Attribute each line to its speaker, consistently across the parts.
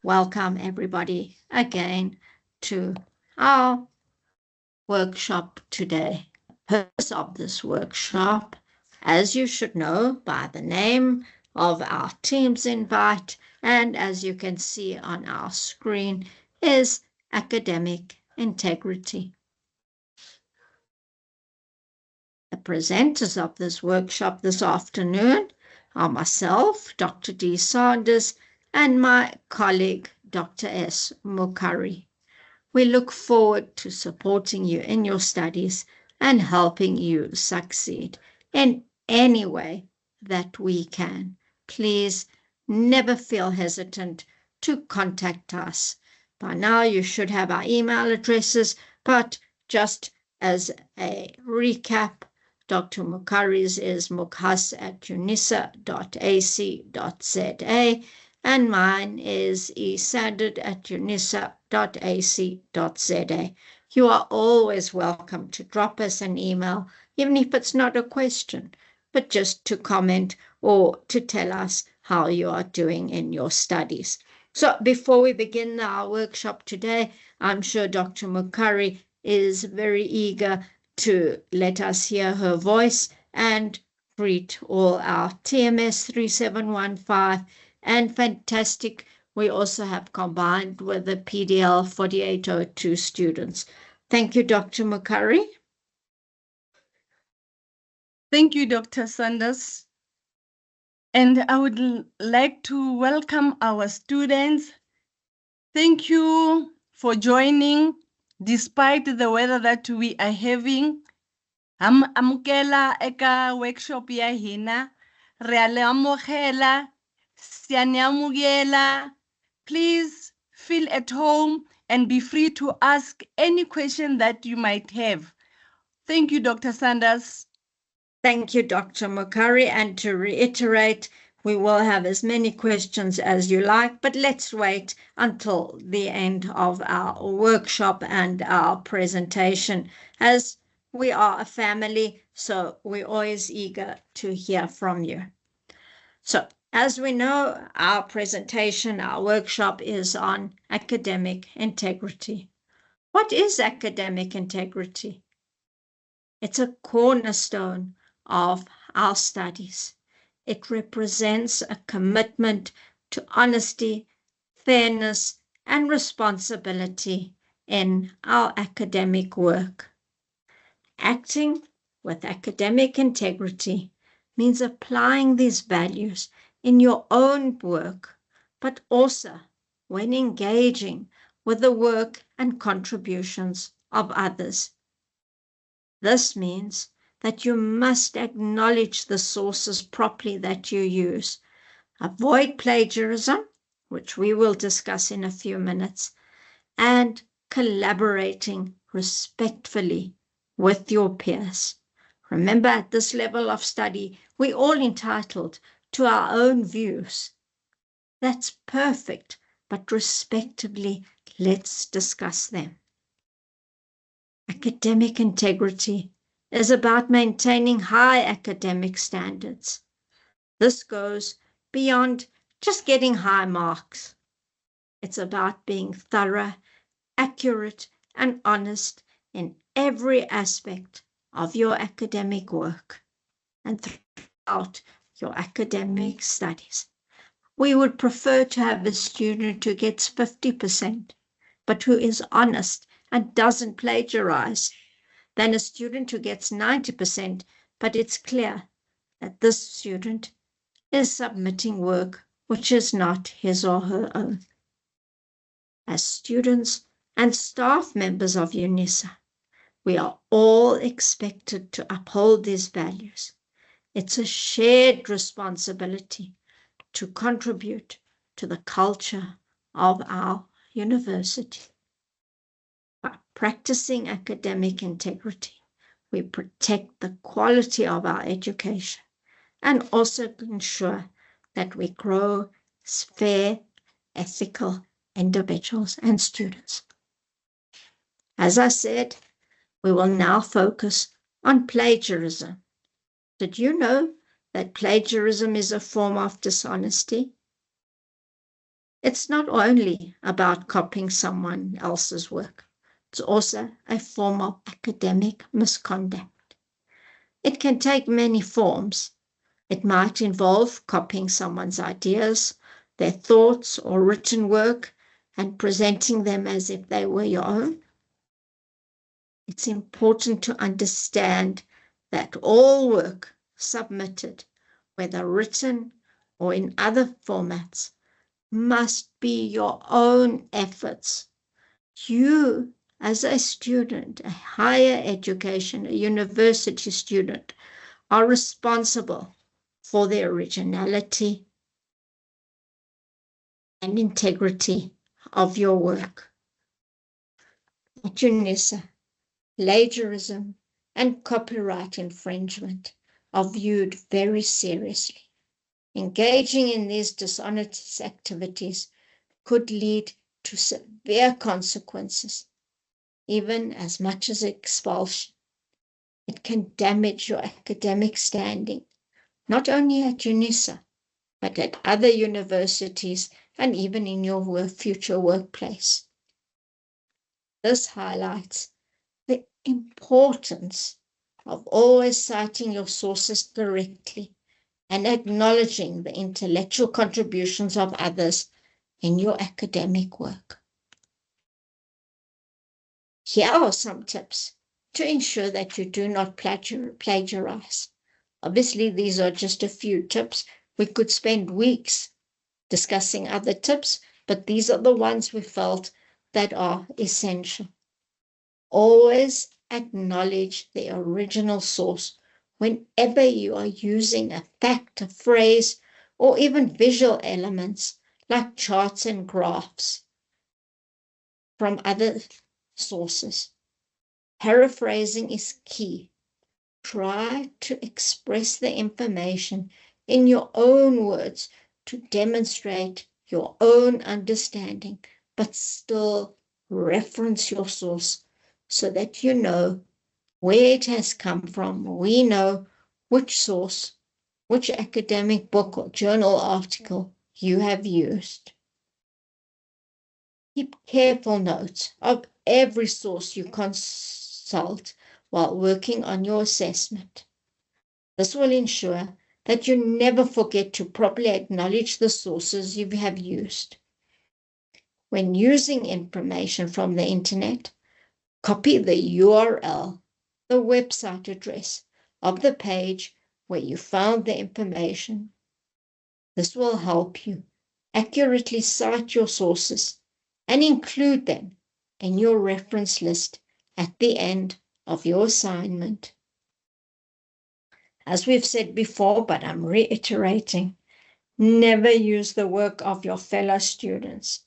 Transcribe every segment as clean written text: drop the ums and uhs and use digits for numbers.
Speaker 1: Welcome everybody again to our workshop today. The purpose of this workshop, as you should know by the name of our team's invite, and as you can see on our screen, is academic integrity. The presenters of this workshop this afternoon are myself, Dr. D. Sanders, and my colleague, Dr. S. Mukhari. We look forward to supporting you in your studies and helping you succeed in any way that we can. Please never feel hesitant to contact us. By now you should have our email addresses, but just as a recap, Dr. Mukhari's is mukhas@unisa.ac.za, and mine is esandard@unisa.ac.za. You are always welcome to drop us an email, even if it's not a question, but just to comment or to tell us how you are doing in your studies. So before we begin our workshop today, I'm sure Dr. Mukhari is very eager to let us hear her voice and greet all our TMS 3715 and fantastic. We also have combined with the PDL 4802 students. Thank you, Dr. Mukhari.
Speaker 2: Thank you, Dr. Sanders. And I would like to welcome our students. Thank you for joining despite the weather that we are having. Amukela eka workshop ya hina. Reale amukela. Sianyamugela. Please feel at home and be free to ask any question that you might have. Thank you, Dr. Sanders.
Speaker 1: Thank you, Dr. Mukhari. And to reiterate, we will have as many questions as you like, but let's wait until the end of our workshop and our presentation, as we are a family, so we're always eager to hear from you. So, as we know, our presentation, our workshop is on academic integrity. What is academic integrity? It's a cornerstone of our studies. It represents a commitment to honesty, fairness, and responsibility in our academic work. Acting with academic integrity means applying these values in your own work, but also when engaging with the work and contributions of others. This means that you must acknowledge the sources properly that you use, avoid plagiarism, which we will discuss in a few minutes, and collaborating respectfully with your peers. Remember, at this level of study, we're all entitled to our own views. That's perfect, but respectively, let's discuss them. Academic integrity is about maintaining high academic standards. This goes beyond just getting high marks. It's about being thorough, accurate, and honest in every aspect of your academic work and throughout your academic studies. We would prefer to have a student who gets 50%, but who is honest and doesn't plagiarize, than a student who gets 90%, but it's clear that this student is submitting work which is not his or her own. As students and staff members of UNISA, we are all expected to uphold these values. It's a shared responsibility to contribute to the culture of our university. By practicing academic integrity, we protect the quality of our education and also ensure that we grow as fair, ethical individuals and students. As I said, we will now focus on plagiarism. Did you know that plagiarism is a form of dishonesty? It's not only about copying someone else's work, it's also a form of academic misconduct. It can take many forms. It might involve copying someone's ideas, their thoughts, or written work and presenting them as if they were your own. It's important to understand that all work submitted, whether written or in other formats, must be your own efforts. You, as a student, a higher education, a university student, are responsible for the originality and integrity of your work. At UNISA, plagiarism and copyright infringement are viewed very seriously. Engaging in these dishonest activities could lead to severe consequences, even as much as expulsion. It can damage your academic standing, not only at UNISA, but at other universities and even in your future workplace. This highlights the importance of always citing your sources correctly and acknowledging the intellectual contributions of others in your academic work. Here are some tips to ensure that you do not plagiarize. Obviously, these are just a few tips. We could spend weeks discussing other tips, but these are the ones we felt that are essential. Always acknowledge the original source whenever you are using a fact, a phrase, or even visual elements like charts and graphs from other sources. Paraphrasing is key. Try to express the information in your own words to demonstrate your own understanding, but still reference your source so that you know where it has come from. We know which source, which academic book or journal article you have used. Keep careful notes of every source you consult while working on your assessment. This will ensure that you never forget to properly acknowledge the sources you have used. When using information from the internet, copy the URL, the website address of the page where you found the information. This will help you accurately cite your sources and include them in your reference list at the end of your assignment. As we've said before, but I'm reiterating, never use the work of your fellow students,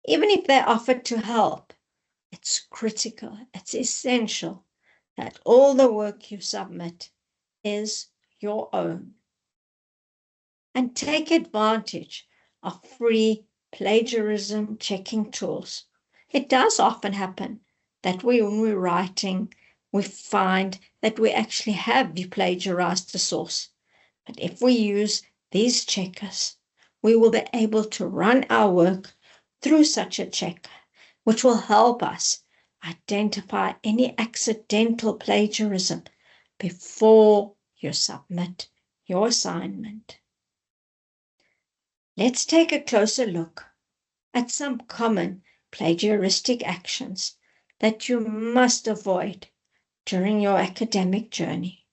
Speaker 1: even if they offer to help. It's critical, it's essential that all the work you submit is your own. And take advantage of free plagiarism checking tools. It does often happen that when we're writing, we find that we actually have plagiarized the source. But if we use these checkers, we will be able to run our work through such a checker, which will help us identify any accidental plagiarism before you submit your assignment. Let's take a closer look at some common plagiaristic actions that you must avoid during your academic journey.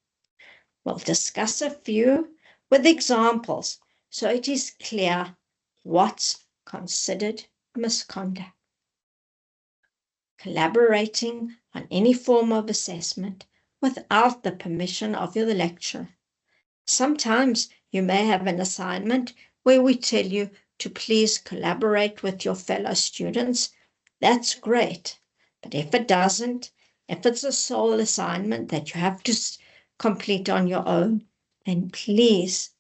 Speaker 1: We'll discuss a few with examples so it is clear what's considered misconduct. Collaborating on any form of assessment without the permission of your lecturer. Sometimes you may have an assignment where we tell you to please collaborate with your fellow students. That's great. But if it doesn't, if it's a sole assignment that you have to complete on your own, then please,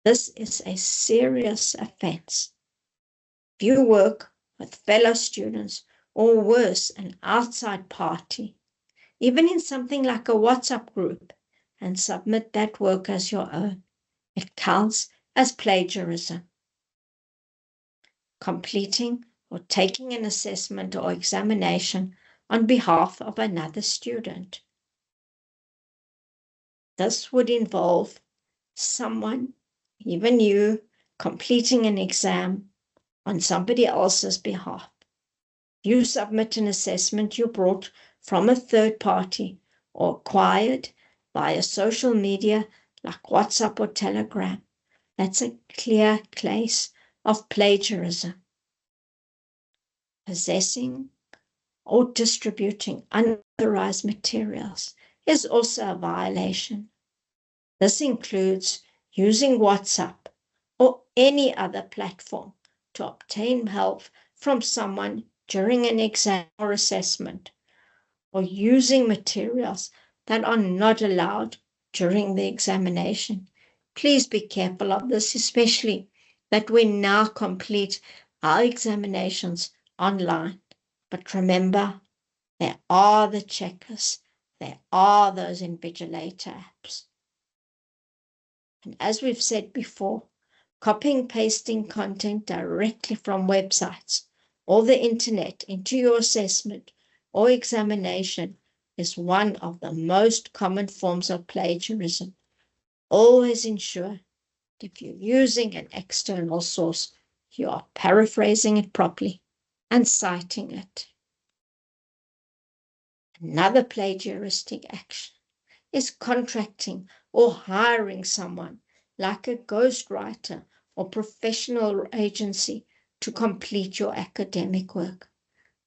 Speaker 1: this is a serious offense. If you work with fellow students or worse, an outside party, even in something like a WhatsApp group, and submit that work as your own. It counts as plagiarism. Completing or taking an assessment or examination on behalf of another student. This would involve someone, even you, completing an exam on somebody else's behalf. You submit an assessment you brought from a third party or acquired via social media like WhatsApp or Telegram. That's a clear case of plagiarism. Possessing or distributing unauthorized materials is also a violation. This includes using WhatsApp or any other platform to obtain help from someone during an exam or assessment, or using materials that are not allowed during the examination. Please be careful of this, especially that we now complete our examinations online. But remember, there are the checkers, there are those invigilator apps. And as we've said before, copying, pasting content directly from websites or the internet into your assessment or examination is one of the most common forms of plagiarism. Always ensure that if you're using an external source, you are paraphrasing it properly and citing it. Another plagiaristic action is contracting or hiring someone like a ghostwriter or professional agency to complete your academic work.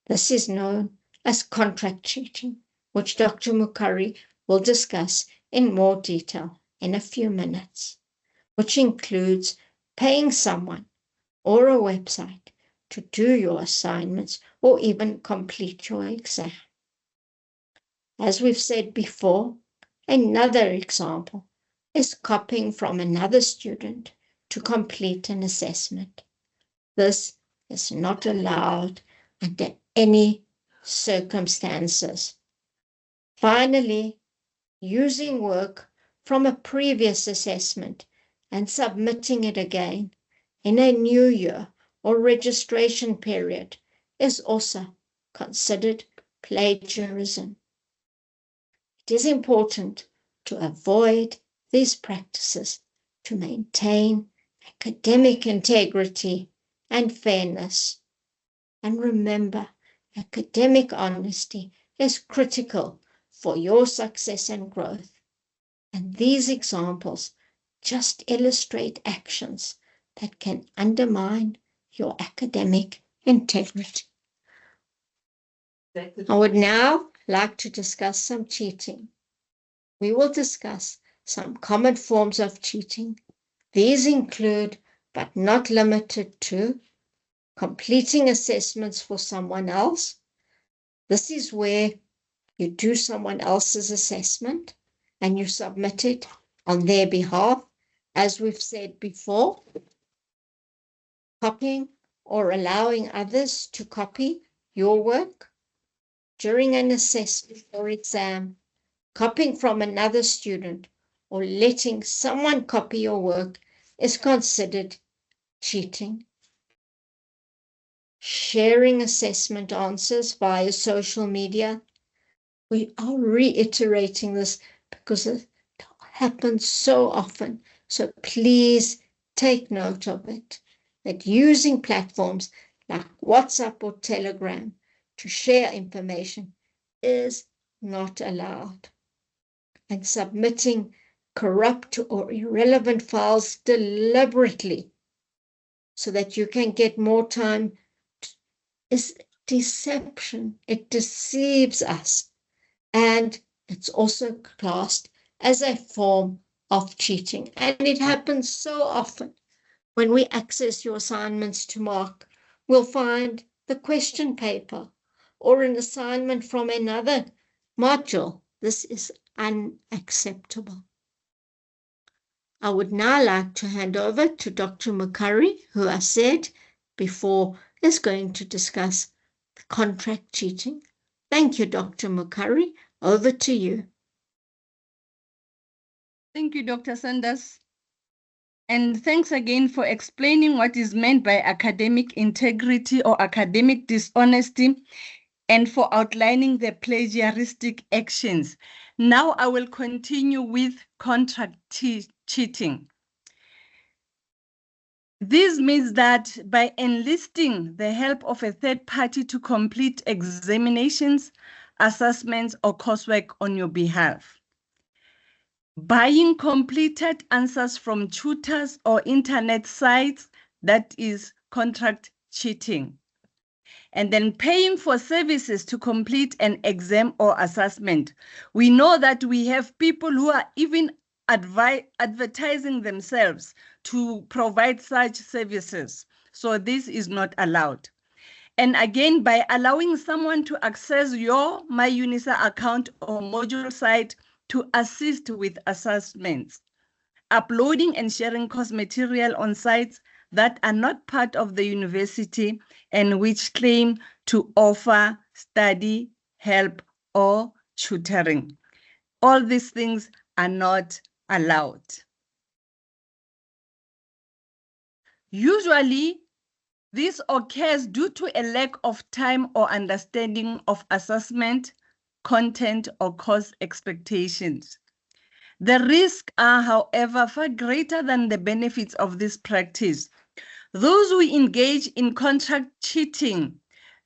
Speaker 1: This is known as contract cheating, which Dr. Mukhari will discuss in more detail in a few minutes, which includes paying someone or a website to do your assignments or even complete your exam. As we've said before, another example is copying from another student to complete an assessment. This is not allowed under any circumstances. Finally, using work from a previous assessment and submitting it again in a new year or registration period is also considered plagiarism. It is important to avoid these practices to maintain academic integrity and fairness. And remember, academic honesty is critical for your success and growth. And these examples just illustrate actions that can undermine your academic integrity. I would now like to discuss some cheating. We will discuss some common forms of cheating. These include, but not limited to, completing assessments for someone else. This is where you do someone else's assessment and you submit it on their behalf, as we've said before. Copying or allowing others to copy your work during an assessment or exam. Copying from another student or letting someone copy your work is considered cheating. Sharing assessment answers via social media. We are reiterating this because it happens so often. So please take note of it, that using platforms like WhatsApp or Telegram to share information is not allowed. And submitting corrupt or irrelevant files deliberately so that you can get more time is deception. It deceives us. And it's also classed as a form of cheating. And it happens so often. When we access your assignments to mark, we'll find the question paper or an assignment from another module. This is unacceptable. I would now like to hand over to Dr. Mukhari, who I said before is going to discuss contract cheating? Thank you, Dr. Mukhari. Over to you.
Speaker 2: Thank you, Dr. Sanders. And thanks again for explaining what is meant by academic integrity or academic dishonesty, and for outlining the plagiaristic actions. Now I will continue with contract cheating. This means that by enlisting the help of a third party to complete examinations, assessments, or coursework on your behalf. Buying completed answers from tutors or internet sites, that is contract cheating. And then paying for services to complete an exam or assessment. We know that we have people who are even advertising themselves to provide such services. So this is not allowed. And again, by allowing someone to access your My UNISA account or module site to assist with assessments, uploading and sharing course material on sites that are not part of the university and which claim to offer study, help, or tutoring. All these things are not allowed. Usually, this occurs due to a lack of time or understanding of assessment, content, or course expectations. The risks are, however, far greater than the benefits of this practice. Those who engage in contract cheating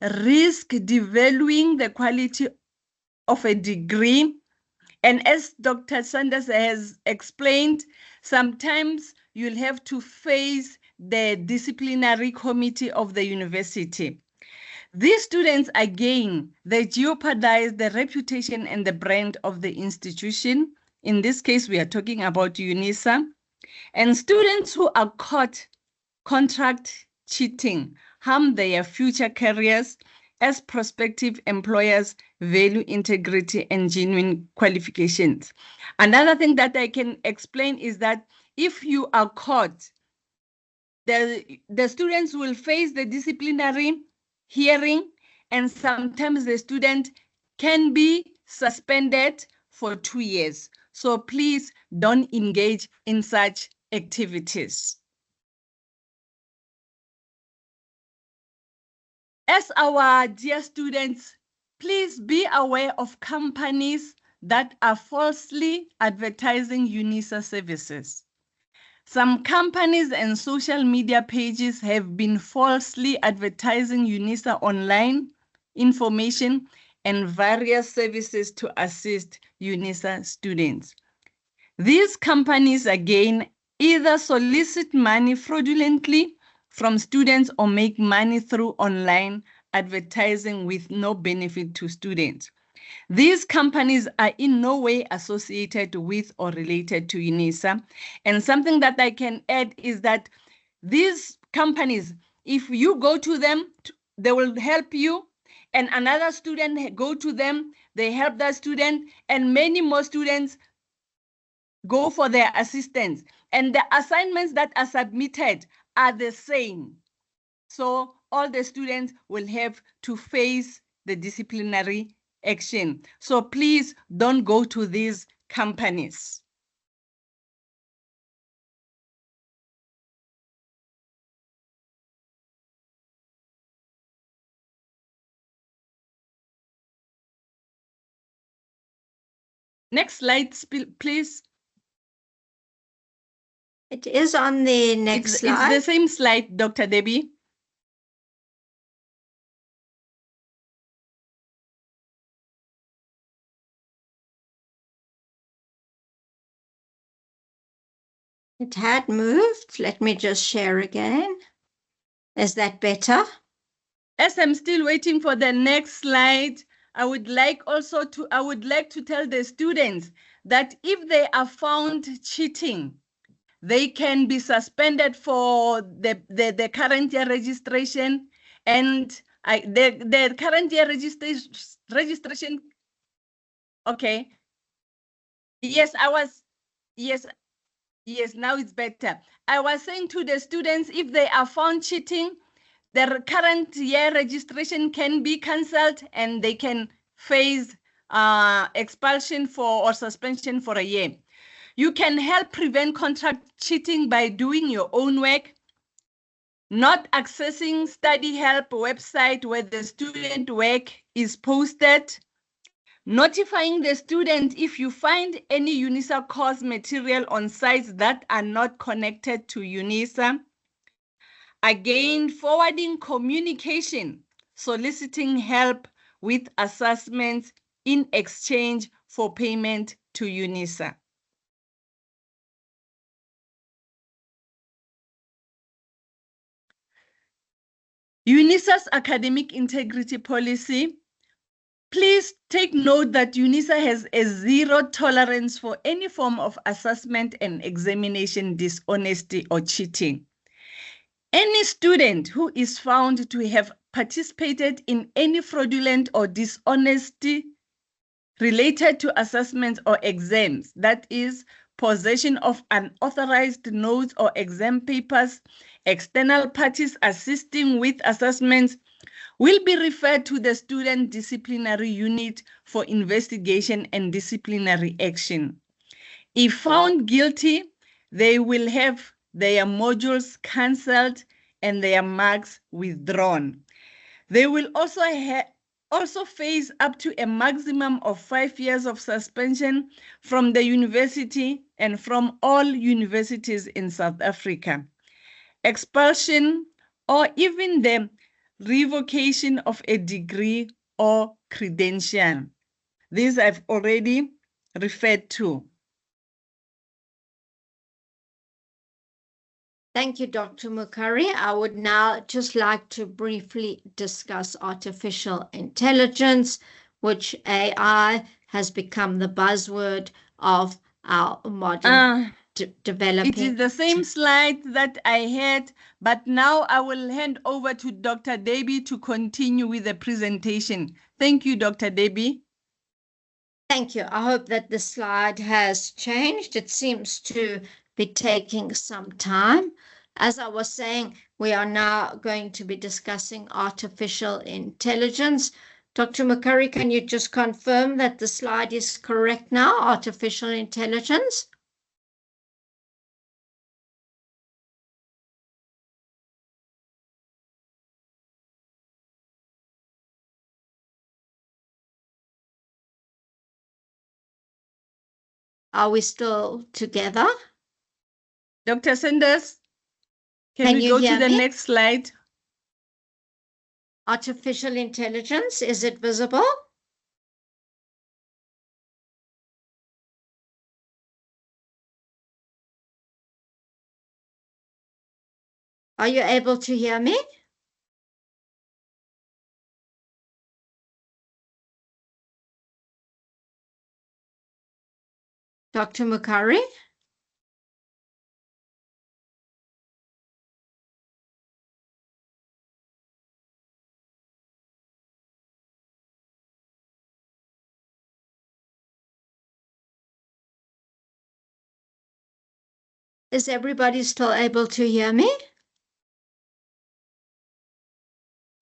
Speaker 2: risk devaluing the quality of a degree. And as Dr. Sanders has explained, sometimes you'll have to face the disciplinary committee of the university. These students, again, they jeopardize the reputation and the brand of the institution. In this case, we are talking about UNISA. And students who are caught contract cheating harm their future careers as prospective employers value integrity and genuine qualifications. Another thing that I can explain is that if you are caught, the students will face the disciplinary hearing, and sometimes the student can be suspended for 2 years. So please don't engage in such activities. As our dear students, please be aware of companies that are falsely advertising UNISA services. Some companies and social media pages have been falsely advertising UNISA online information and various services to assist UNISA students. These companies, again, either solicit money fraudulently from students or make money through online advertising with no benefit to students. These companies are in no way associated with or related to UNISA. And something that I can add is that these companies, if you go to them, they will help you, and another student go to them, they help that student, and many more students go for their assistance. And the assignments that are submitted are the same. So all the students will have to face the disciplinary action. So please don't go to these companies. Next slide, please.
Speaker 1: It is on the next slide.
Speaker 2: It's the same slide, Dr. Debbie.
Speaker 1: It had moved. Let me just share again. Is that better?
Speaker 2: As I'm still waiting for the next slide, I would like to tell the students that if they are found cheating, they can be suspended for the current year registration, and the current year registration. Okay. Yes, yes, now it's better. I was saying to the students, if they are found cheating, their current year registration can be cancelled and they can face expulsion or suspension for a year. You can help prevent contract cheating by doing your own work, not accessing study help website where the student work is posted, notifying the student if you find any UNISA course material on sites that are not connected to UNISA. Again, forwarding communication, soliciting help with assessments in exchange for payment to UNISA. UNISA's academic integrity policy. Please take note that UNISA has a zero tolerance for any form of assessment and examination dishonesty or cheating. Any student who is found to have participated in any fraudulent or dishonesty related to assessments or exams, that is, possession of unauthorized notes or exam papers, external parties assisting with assessments, will be referred to the student disciplinary unit for investigation and disciplinary action. If found guilty, they will have their modules cancelled and their marks withdrawn. They will also face up to a maximum of 5 years of suspension from the university and from all universities in South Africa. Expulsion or even the revocation of a degree or credential. These I've already referred to.
Speaker 1: Thank you, Dr. Mukhari. I would now just like to briefly discuss artificial intelligence, which AI has become the buzzword of our modern developing.
Speaker 2: It is the same slide that I had, but now I will hand over to Dr. Debbie to continue with the presentation. Thank you, Dr. Debbie.
Speaker 1: Thank you. I hope that the slide has changed. It seems to be taking some time. As I was saying, we are now going to be discussing artificial intelligence. Dr. Mukhari, can you just confirm that the slide is correct now, artificial intelligence? Are we still together?
Speaker 2: Dr. Sanders, can we go to the next slide?
Speaker 1: Artificial intelligence, is it visible? Are you able to hear me? Dr. Mukhari? Is everybody still able to hear me?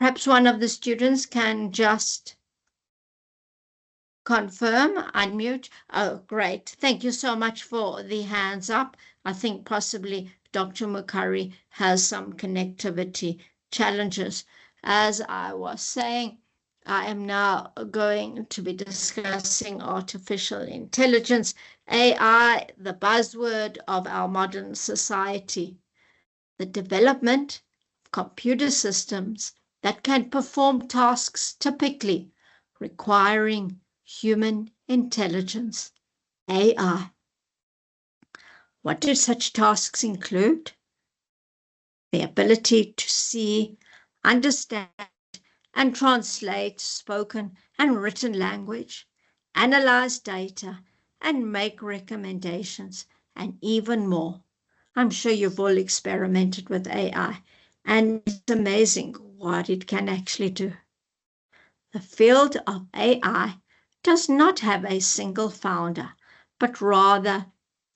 Speaker 1: Perhaps one of the students can just confirm, unmute. Oh, great. Thank you so much for the hands up. I think possibly Dr. Mukhari has some connectivity challenges. As I was saying, I am now going to be discussing artificial intelligence, AI, the buzzword of our modern society, the development of computer systems that can perform tasks typically requiring human intelligence, AI. What do such tasks include? The ability to see, understand, and translate spoken and written language, analyze data, and make recommendations, and even more. I'm sure you've all experimented with AI, and it's amazing what it can actually do. The field of AI does not have a single founder, but rather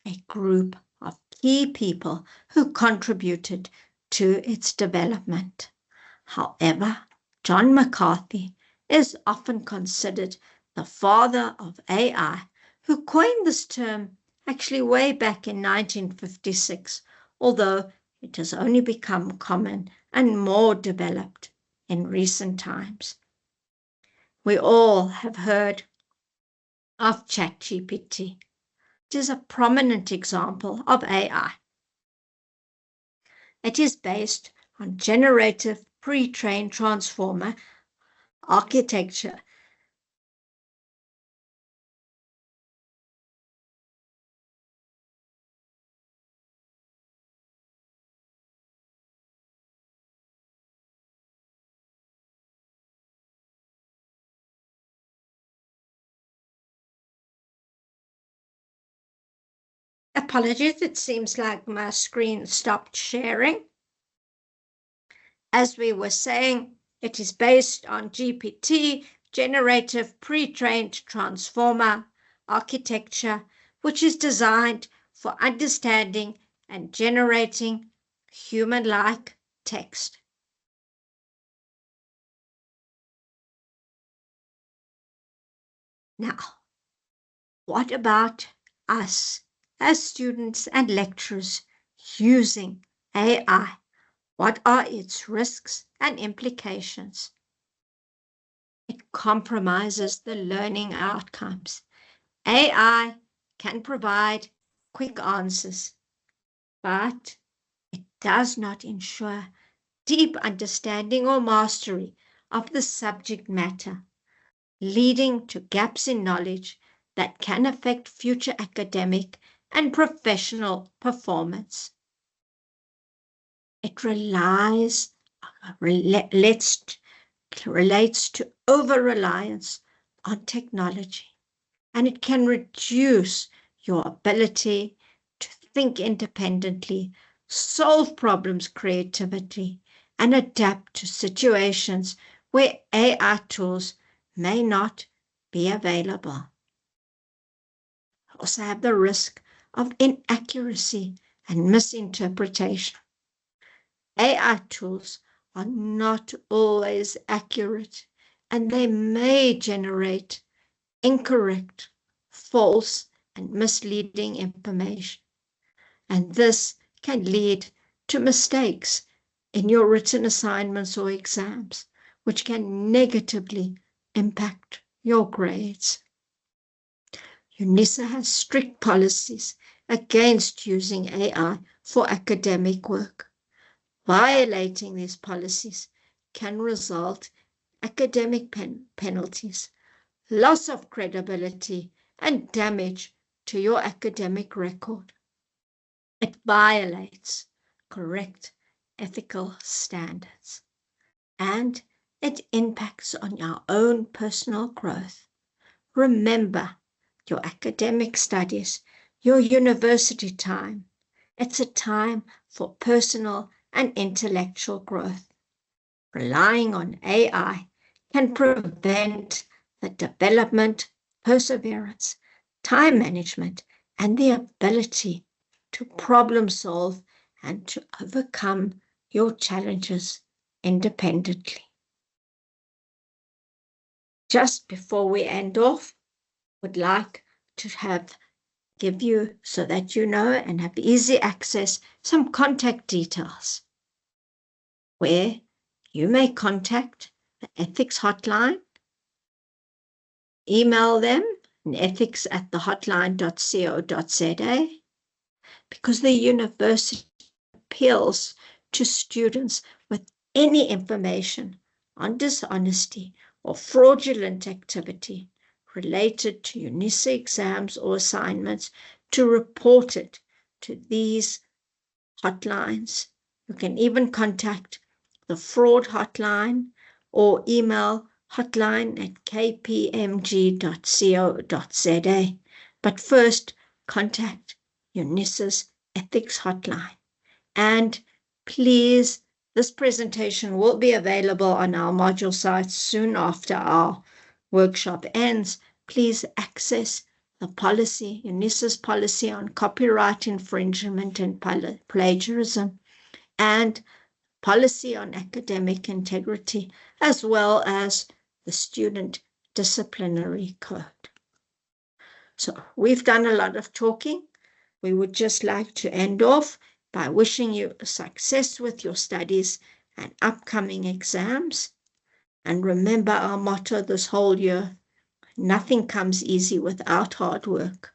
Speaker 1: a group of key people who contributed to its development. However, John McCarthy is often considered the father of AI, who coined this term actually way back in 1956, although it has only become common and more developed in recent times. We all have heard of ChatGPT. It is a prominent example of AI. It is based on generative pre-trained transformer architecture. Apologies, it seems like my screen stopped sharing. As we were saying, it is based on GPT, generative pre-trained transformer architecture, which is designed for understanding and generating human-like text. Now, what about us as students and lecturers using AI? What are its risks and implications? It compromises the learning outcomes. AI can provide quick answers, but it does not ensure deep understanding or mastery of the subject matter, leading to gaps in knowledge that can affect future academic and professional performance. It relates to over-reliance on technology, and it can reduce your ability to think independently, solve problems creatively, and adapt to situations where AI tools may not be available. Also have the risk of inaccuracy and misinterpretation. AI tools are not always accurate, and they may generate incorrect, false, and misleading information. And this can lead to mistakes in your written assignments or exams, which can negatively impact your grades. UNISA has strict policies against using AI for academic work. Violating these policies can result in academic penalties, loss of credibility, and damage to your academic record. It violates correct ethical standards, and it impacts on your own personal growth. Remember, your academic studies, your university time, it's a time for personal and intellectual growth. Relying on AI can prevent the development, perseverance, time management, and the ability to problem solve and to overcome your challenges independently. Just before we end off, would like to give you, so that you know and have easy access, some contact details where you may contact the ethics hotline, email them in ethics@thehotline.co.za, because the university appeals to students with any information on dishonesty or fraudulent activity related to UNISA exams or assignments to report it to these hotlines. You can even contact the fraud hotline or email hotline@kpmg.co.za. But first, contact UNISA's ethics hotline. And please, this presentation will be available on our module site soon after our workshop ends. Please access the policy, UNISA's policy on copyright infringement and plagiarism, and policy on academic integrity, as well as the student disciplinary code. So we've done a lot of talking. We would just like to end off by wishing you success with your studies and upcoming exams. And remember our motto this whole year: nothing comes easy without hard work.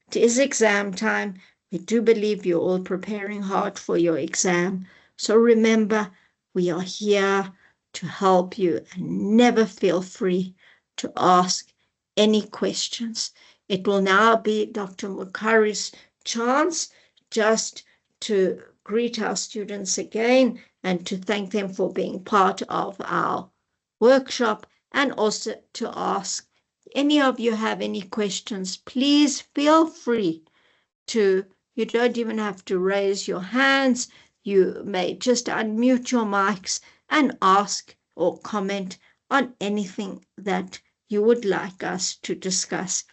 Speaker 1: It is exam time. We do believe you're all preparing hard for your exam. So remember, we are here to help you, and never feel free to ask any questions. It will now be Dr. Mukhari's chance just to greet our students again and to thank them for being part of our workshop, and also to ask, any of you have any questions, please feel free to, you don't even have to raise your hands. You may just unmute your mics and ask or comment on anything that you would like us to discuss.